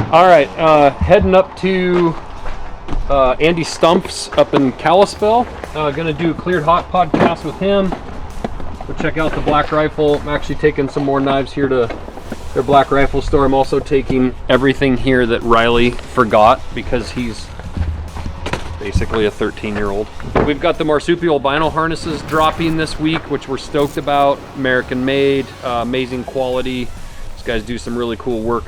All right, heading up to Andy Stumpf's up in Kalispell. Gonna do a Cleared Hot podcast with him. We'll check out the Black Rifle. I'm actually taking some more knives here to their Black Rifle store. I'm also taking everything here that Riley forgot because he's basically a 13-year-old. We've got the marsupial vinyl harnesses dropping this week, which we're stoked about. American made, amazing quality. These guys do some really cool work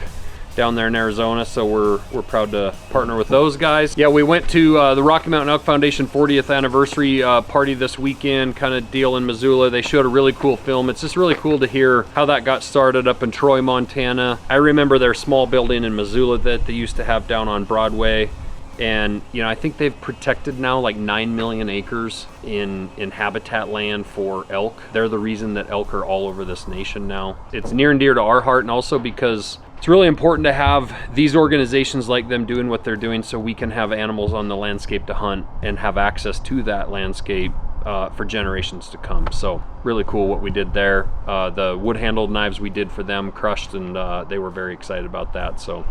down there in Arizona, so we're proud to partner with those guys. Yeah, we went to the Rocky Mountain Elk Foundation 40th anniversary party this weekend, kind of deal in Missoula. They showed a really cool film. It's just really cool to hear how that got started up in Troy, Montana. I remember their small building in Missoula that they used to have down on Broadway. And you know, I think they've protected now like 9 million acres in habitat land for elk. They're the reason that elk are all over this nation now. It's near and dear to our heart, and also because it's really important to have these organizations like them doing what they're doing so we can have animals on the landscape to hunt and have access to that landscape for generations to come. So really cool what we did there. The wood-handled knives we did for them crushed, and they were very excited about that. So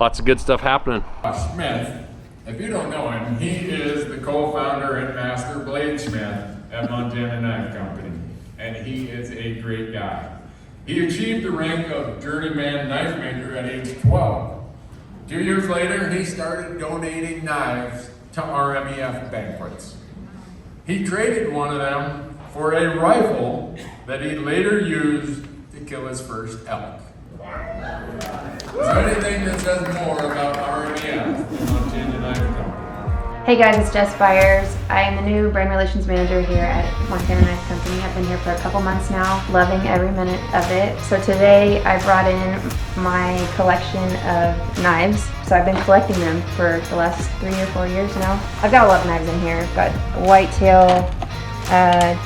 lots of good stuff happening. Smith, if you don't know him, he is the co-founder and master bladesmith at Montana Knife Company, and he is a great guy. He achieved the rank of journeyman knife maker at age 12. 2 years later, he started donating knives to RMEF banquets. He traded one of them for a rifle that he later used to kill his first elk. Is there anything that says more about RMEF, Montana Knife Company? Hey guys, it's Jess Byers. I am the new brand relations manager here at Montana Knife Company. I've been here for a couple months now, loving every minute of it. So today I brought in my collection of knives. So I've been collecting them for the last 3 or 4 years now. I've got a lot of knives in here. I've got whitetail,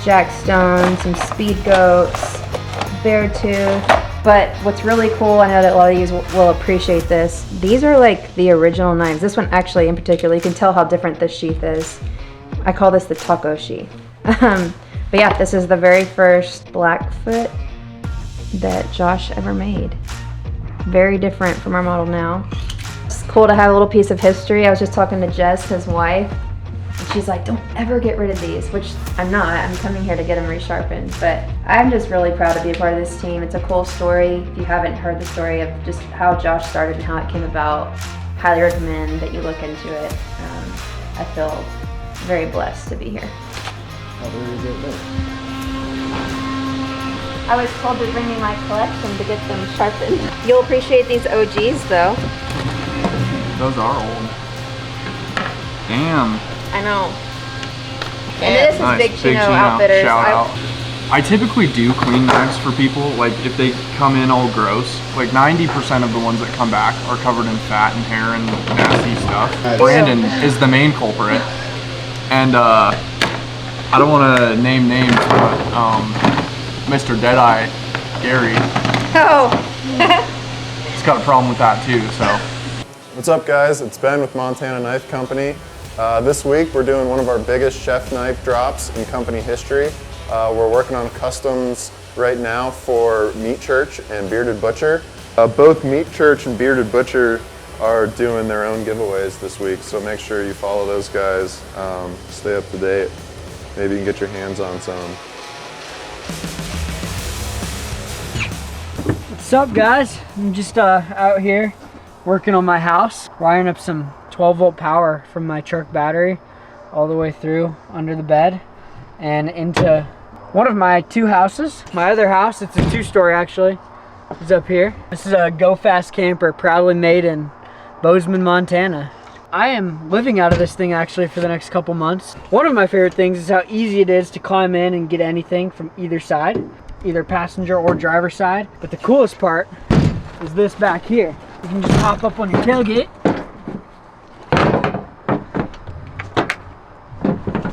jackstone, some speed goats, bear tooth. But what's really cool, I know that a lot of you will appreciate this, these are like the original knives. This one actually in particular, you can tell how different this sheath is. I call this the taco sheath. But yeah, this is the very first Blackfoot that Josh ever made. Very different from our model now. It's cool to have a little piece of history. I was just talking to Jess, his wife, and she's like, don't ever get rid of these, which I'm not. I'm coming here to get them resharpened. But I'm just really proud to be a part of this team. It's a cool story. If you haven't heard the story of just how Josh started and how it came about, highly recommend that you look into it. I feel very blessed to be here. I was told to bring me my collection to get them sharpened. You'll appreciate these OGs though. Those are old. Damn. I know. And this is nice. Big Chino Outfitters. Shout out. I typically do clean knives for people. Like if they come in all gross, like 90% of the ones that come back are covered in fat and hair and nasty stuff. Brandon is the main culprit. And I don't want to name names, but Mr. Deadeye, Gary, Oh. he's got a problem with that too, so. What's up guys, it's Ben with Montana Knife Company. This week we're doing one of our biggest chef knife drops in company history. We're working on customs right now for Meat Church and Bearded Butcher. Both Meat Church and Bearded Butcher are doing their own giveaways this week, so make sure you follow those guys, stay up to date. Maybe you can get your hands on some. What's up guys? I'm just out here working on my house, wiring up some 12-volt power from my truck battery all the way through under the bed and into one of my two houses. My other house, it's a 2-story actually, is up here. This is a Go Fast camper, proudly made in Bozeman, Montana. I am living out of this thing actually for the next couple months. One of my favorite things is how easy it is to climb in and get anything from either side, either passenger or driver side. But the coolest part is this back here. You can just hop up on your tailgate,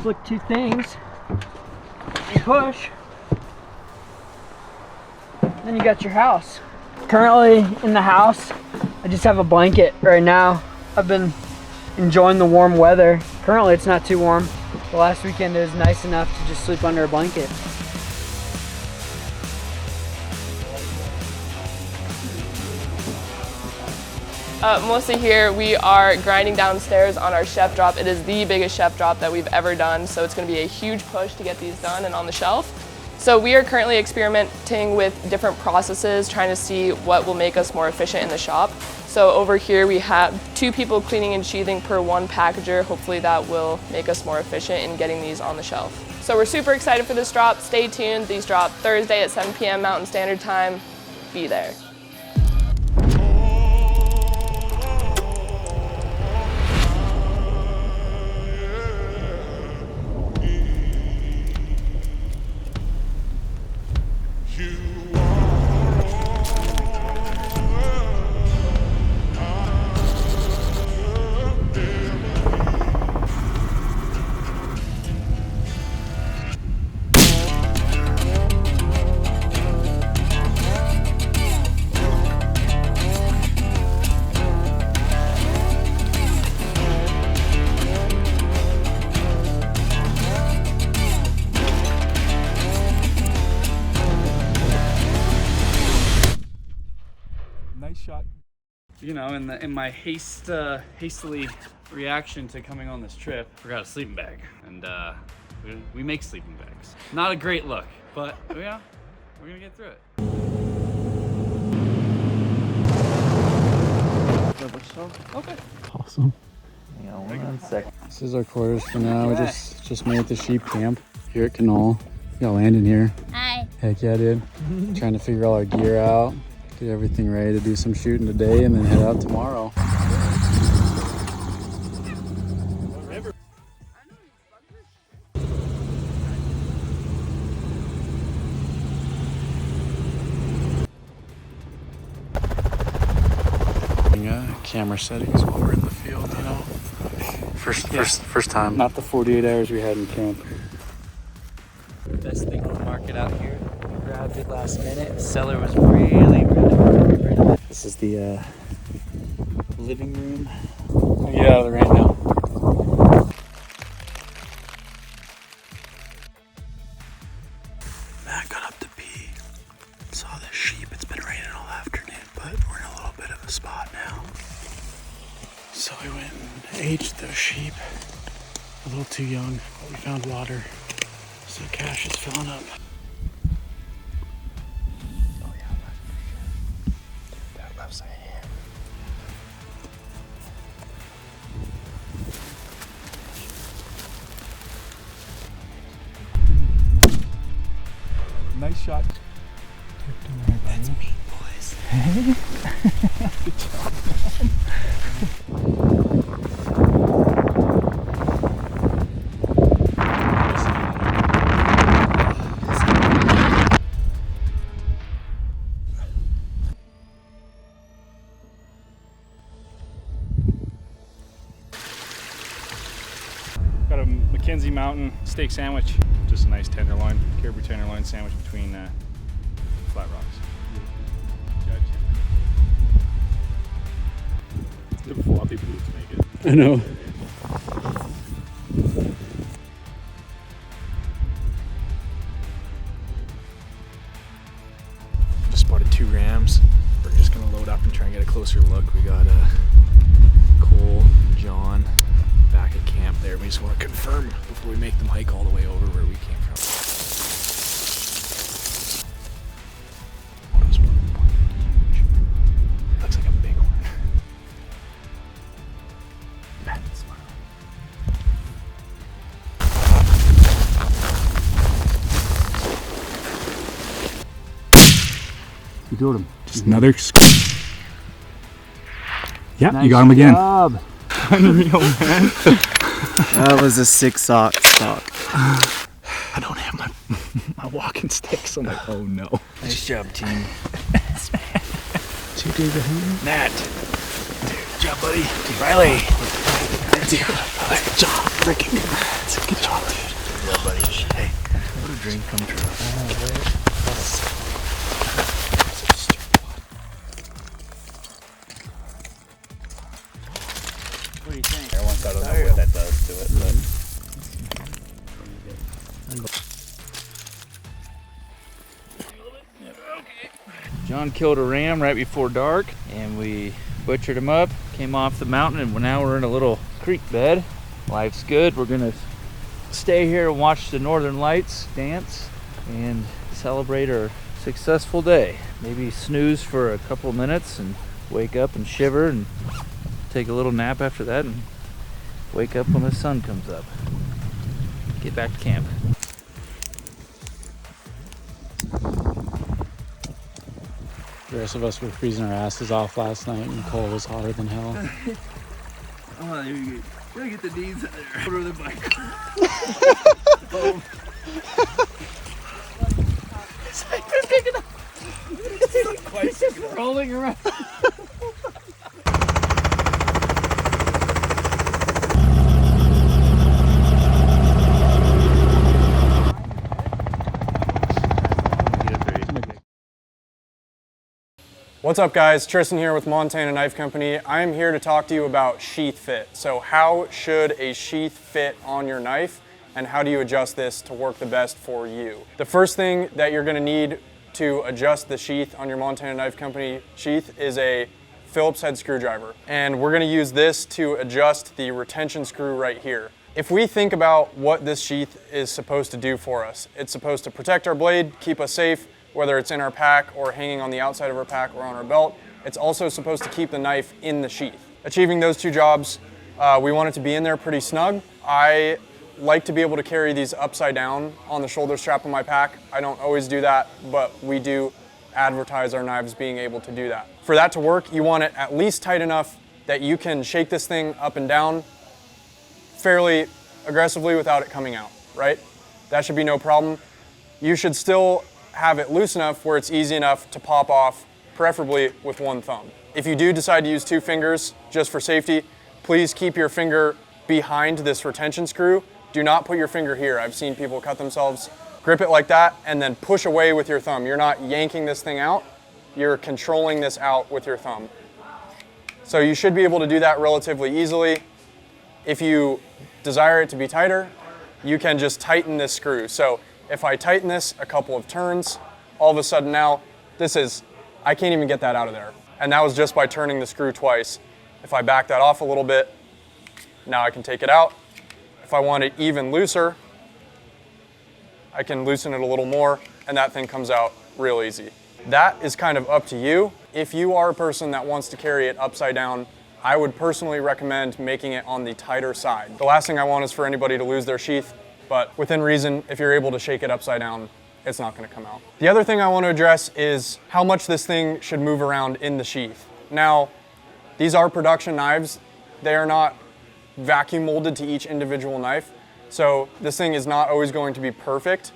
flick 2 things, and push, then you got your house. Currently in the house, I just have a blanket right now. I've been enjoying the warm weather. Currently it's not too warm. The last weekend it was nice enough to just sleep under a blanket. Mostly here, we are grinding downstairs on our chef drop. It is the biggest chef drop that we've ever done, so it's going to be a huge push to get these done and on the shelf. So we are currently experimenting with different processes, trying to see what will make us more efficient in the shop. So over here we have 2 people cleaning and sheathing per 1 packager. Hopefully that will make us more efficient in getting these on the shelf. So we're super excited for this drop. Stay tuned. These drop Thursday at 7 p.m. Mountain Standard Time. Be there. You know, in my hastily reaction to coming on this trip, I forgot a sleeping bag, and we make sleeping bags. Not a great look, but yeah, we're gonna get through it. Okay. Awesome. Hang on 1 second. This is our quarters for now. We just made it to sheep camp here at Canal. We got Landon here. Hi. Heck yeah, dude. Trying to figure all our gear out. Get everything ready to do some shooting today and then head out tomorrow. Camera settings while we're in the field, you know. First time. Not the 48 hours we had in camp. Best thing on the market out here. We grabbed it last minute. The seller was really rid of it. This is the living room. I'll get out of the rain now. Matt got up to pee. Saw this sheep. It's been raining all afternoon, but we're in a little bit of a spot now. So we went and aged those sheep. A little too young, but we found water. So cache is filling up. Oh yeah, that left side here. Nice shot. That's me, boys. Good job. Got a Mackenzie Mountain steak sandwich. Just a nice tenderloin, caribou tenderloin sandwich between flat rocks. Took a lot of people to make it. I know. Just spotted 2 rams. We're just gonna load up and try and get a closer look. We got Cole, John back at camp there. We just want to confirm before we make them hike all the way over where we came from. Looks like a big one. You got him. Just another. Yeah, Nice you got him again. Job. Unreal, man. That was a 6 stock. I don't have my walking stick, so I'm like, oh no. Nice job, team. Matt. Good job, buddy. Riley. Dude. Good job. Ricky. Good job, dude. Yeah, buddy. Hey, what a dream come true. What do you think? I don't know what that does to it, but. John killed a ram right before dark, and we butchered them up, came off the mountain, and now we're in a little creek bed. Life's good. We're gonna stay here and watch the northern lights dance and celebrate our successful day. Maybe snooze for a couple of minutes and wake up and shiver and take a little nap after that and wake up when the sun comes up. Get back to camp. The rest of us were freezing our asses off last night and Cole was hotter than hell. Oh, there you go. Gotta get the knees in there. Put her in the bike. Oh. It's like they're picking up. It's just rolling around. What's up guys, Tristan here with Montana Knife Company. I'm here to talk to you about sheath fit. So how should a sheath fit on your knife and how do you adjust this to work the best for you? The first thing that you're gonna need to adjust the sheath on your Montana Knife Company sheath is a Phillips head screwdriver. And we're gonna use this to adjust the retention screw right here. If we think about what this sheath is supposed to do for us, it's supposed to protect our blade, keep us safe, whether it's in our pack or hanging on the outside of our pack or on our belt. It's also supposed to keep the knife in the sheath. Achieving those two jobs, we want it to be in there pretty snug. I like to be able to carry these upside down on the shoulder strap of my pack. I don't always do that, but we do advertise our knives being able to do that. For that to work, you want it at least tight enough that you can shake this thing up and down fairly aggressively without it coming out, right? That should be no problem. You should still have it loose enough where it's easy enough to pop off, preferably with one thumb. If you do decide to use two fingers just for safety, please keep your finger behind this retention screw. Do not put your finger here. I've seen people cut themselves. Grip it like that and then push away with your thumb. You're not yanking this thing out, you're controlling this out with your thumb. So you should be able to do that relatively easily. If you desire it to be tighter, you can just tighten this screw. So if I tighten this a couple of turns, all of a sudden now, I can't even get that out of there. And that was just by turning the screw twice. If I back that off a little bit, now I can take it out. If I want it even looser, I can loosen it a little more, and that thing comes out real easy. That is kind of up to you. If you are a person that wants to carry it upside down, I would personally recommend making it on the tighter side. The last thing I want is for anybody to lose their sheath, but within reason, if you're able to shake it upside down, it's not gonna come out. The other thing I want to address is how much this thing should move around in the sheath. Now, these are production knives. They are not vacuum molded to each individual knife, so this thing is not always going to be perfect.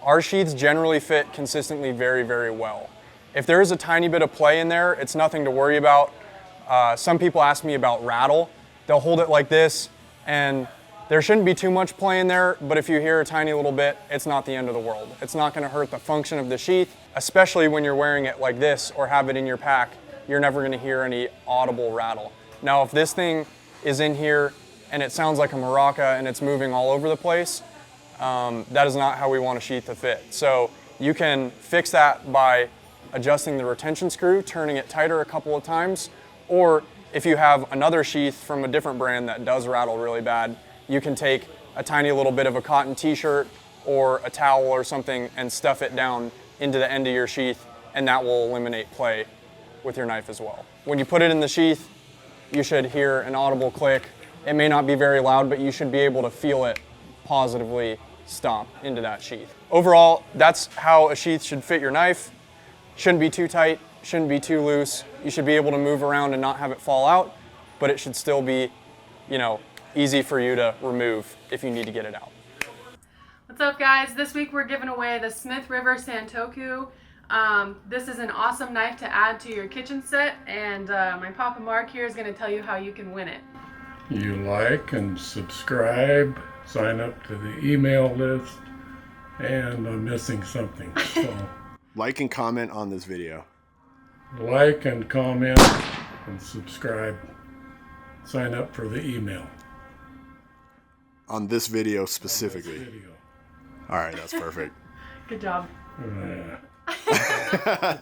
Our sheaths generally fit consistently very, very well. If there is a tiny bit of play in there, it's nothing to worry about. Some people ask me about rattle. They'll hold it like this, and there shouldn't be too much play in there, but if you hear a tiny little bit, it's not the end of the world. It's not gonna hurt the function of the sheath, especially when you're wearing it like this or have it in your pack. You're never gonna hear any audible rattle. Now, if this thing is in here and it sounds like a maraca and it's moving all over the place, that is not how we want a sheath to fit. So you can fix that by adjusting the retention screw, turning it tighter a couple of times, or if you have another sheath from a different brand that does rattle really bad, you can take a tiny little bit of a cotton t-shirt or a towel or something and stuff it down into the end of your sheath, and that will eliminate play with your knife as well. When you put it in the sheath, you should hear an audible click. It may not be very loud, but you should be able to feel it positively stomp into that sheath. Overall, that's how a sheath should fit your knife. Shouldn't be too tight, shouldn't be too loose. You should be able to move around and not have it fall out, but it should still be, easy for you to remove if you need to get it out. What's up guys? This week we're giving away the Smith River Santoku. This is an awesome knife to add to your kitchen set, and my Papa Mark here is going to tell you how you can win it. You like and subscribe, sign up to the email list, and I'm missing something. So Like and comment on this video. like and comment and subscribe. Sign up for the email. On this video specifically. On this video. All right, that's perfect. Good job. Yeah.